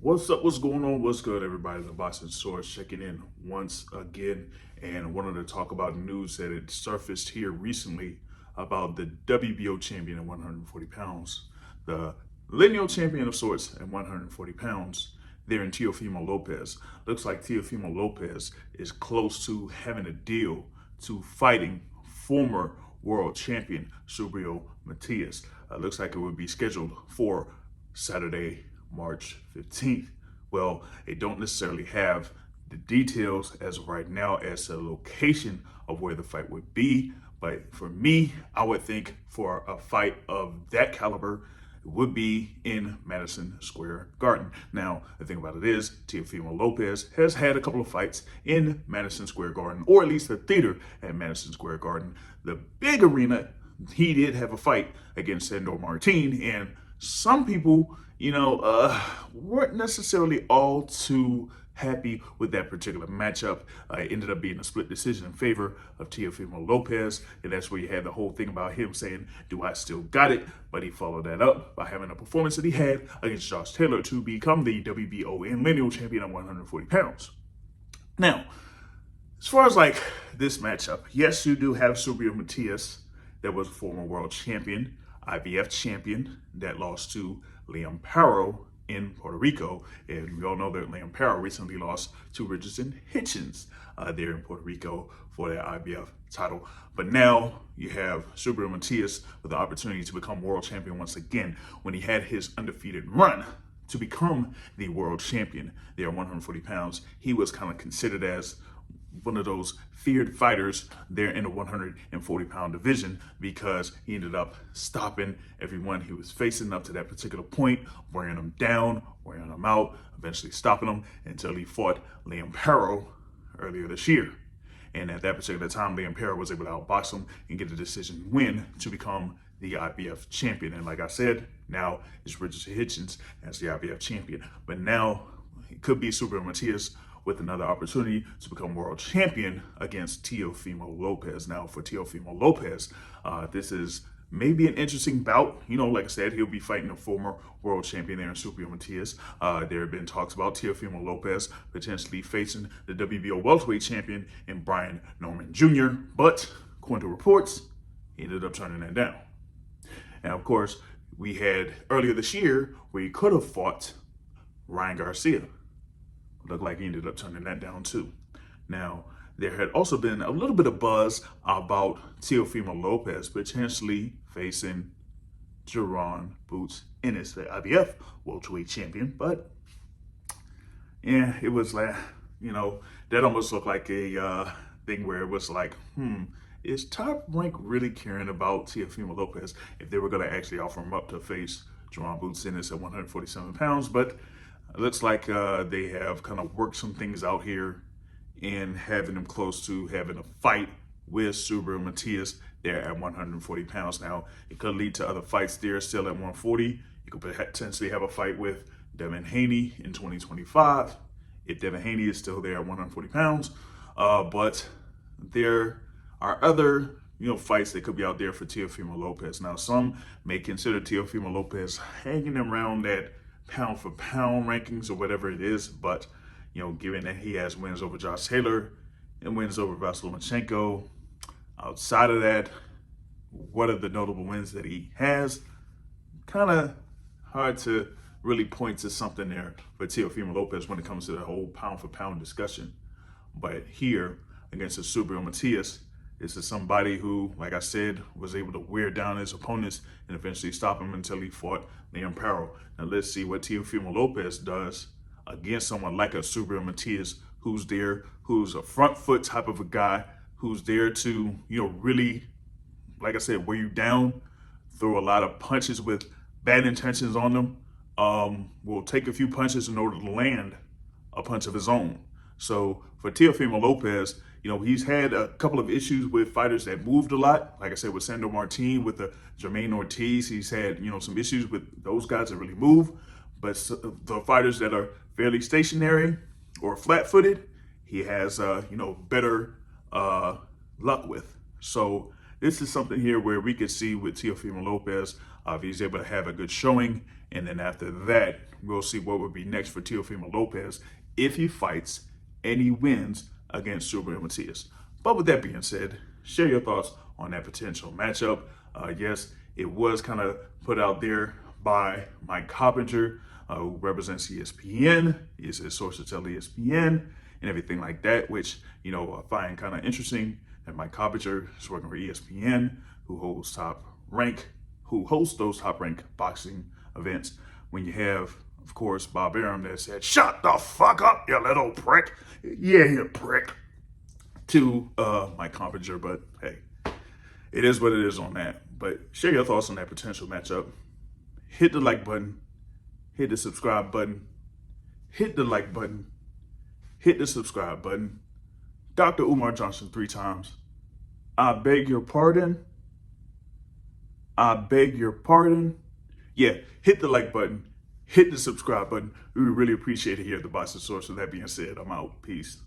What's up? What's going on? What's good, everybody? The Boston Source checking in once again, and I wanted to talk about news that had surfaced here recently about the WBO champion at 140 pounds, the lineal champion of sorts at 140 pounds. There in Teofimo Lopez. Looks like Teofimo Lopez is close to having a deal to fighting former world champion Subriel Matias. Looks like it would be scheduled for Saturday, March 15th. Well, they don't necessarily have the details as of right now as to the location of where the fight would be. But for me, I would think for a fight of that caliber, it would be in Madison Square Garden. Now, the thing about it is, Teofimo Lopez has had a couple of fights in Madison Square Garden, or at least the theater at Madison Square Garden. The big arena, he did have a fight against Sandor Martin, and some people, weren't necessarily all too happy with that particular matchup. It ended up being a split decision in favor of Teofimo Lopez, and that's where you had the whole thing about him saying, do I still got it? But he followed that up by having a performance that he had against Josh Taylor to become the WBO and lineal champion at 140 pounds. Now, as far as like this matchup, yes, you do have Subriel Matias, that was a former world champion, IBF champion, that lost to Liam Paro in Puerto Rico. And we all know that Liam Paro recently lost to Richardson Hitchens there in Puerto Rico for that IBF title. But now you have Subriel Matias with the opportunity to become world champion once again when he had his undefeated run to become the world champion there at 140 pounds. He was kind of considered as one of those feared fighters there in the 140-pound division because he ended up stopping everyone he was facing up to that particular point, wearing them down, wearing them out, eventually stopping them until he fought Liam Paro earlier this year. And at that particular time, Liam Paro was able to outbox him and get a decision win to become the IBF champion. And like I said, now it's Richardson Hitchens as the IBF champion. But now it could be Subriel Matias with another opportunity to become world champion against Teofimo Lopez. Now, for Teofimo Lopez, this is maybe an interesting bout. Like I said, he'll be fighting a former world champion there in Subriel Matias. There have been talks about Teofimo Lopez potentially facing the WBO welterweight champion in Brian Norman Jr., but according to reports, he ended up turning that down. And of course, we had earlier this year where he could have fought Ryan Garcia. Looked like he ended up turning that down too. Now, there had also been a little bit of buzz about Teofimo Lopez potentially facing Jaron Boots Ennis, the IBF welterweight champion. But yeah, it was like, that almost looked like a thing where it was like, is Top Rank really caring about Teofimo Lopez if they were going to actually offer him up to face Jaron Boots Ennis at 147 pounds? But it looks like they have kind of worked some things out here and having him close to having a fight with Subriel Matias there at 140 pounds. Now, it could lead to other fights there still at 140. You could potentially have a fight with Devin Haney in 2025 if Devin Haney is still there at 140 pounds. But there are other fights that could be out there for Teofimo Lopez. Now, some may consider Teofimo Lopez hanging around that pound for pound rankings or whatever it is, but given that he has wins over Josh Taylor and wins over Vasyl Lomachenko, outside of that, what are the notable wins that he has? Kind of hard to really point to something there for Teofimo Lopez when it comes to the whole pound for pound discussion. But here against the Subriel Matias, this is somebody who, like I said, was able to wear down his opponents and eventually stop him until he fought Liam Paro. Now let's see what Teofimo Lopez does against someone like a Subriel Matias, who's there, who's a front foot type of a guy, who's there to, really, like I said, wear you down, throw a lot of punches with bad intentions on them, will take a few punches in order to land a punch of his own. So for Teofimo Lopez, he's had a couple of issues with fighters that moved a lot. Like I said, with Sandor Martin, with the Jermaine Ortiz, he's had, some issues with those guys that really move. But the fighters that are fairly stationary or flat-footed, he has, better luck with. So this is something here where we could see with Teofimo Lopez, if he's able to have a good showing. And then after that, we'll see what would be next for Teofimo Lopez if he fights and he wins against Subriel Matias. But with that being said, share your thoughts on that potential matchup. Yes, it was kind of put out there by Mike Coppinger, who represents ESPN. He's his source to tell ESPN and everything like that, which, you know, I find kind of interesting that Mike Coppinger is working for ESPN, who hosts those top rank boxing events. When you have, of course, Bob Arum that said, "Shut the fuck up, you little prick." Yeah, you prick. To Mike Coppinger, but hey, it is what it is on that. But share your thoughts on that potential matchup. Hit the like button, hit the subscribe button, hit the like button, hit the subscribe button. Dr. Umar Johnson 3 times. I beg your pardon. I beg your pardon. Yeah, hit the like button, hit the subscribe button. We would really appreciate it here at the Boxing Source. With that being said, I'm out. Peace.